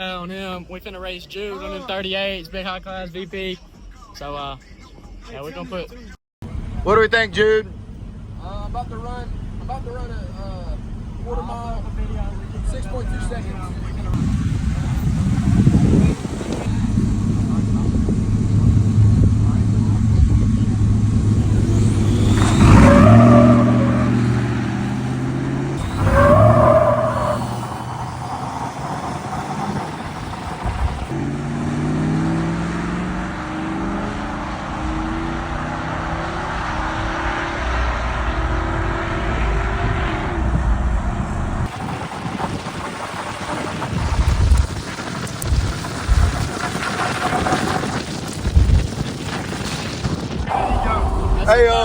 On him. We finna race Jude on them 38s, big high class VP. So yeah, we're gonna put. What do we think, Jude? I'm about to run a quarter mile, 6.2 seconds.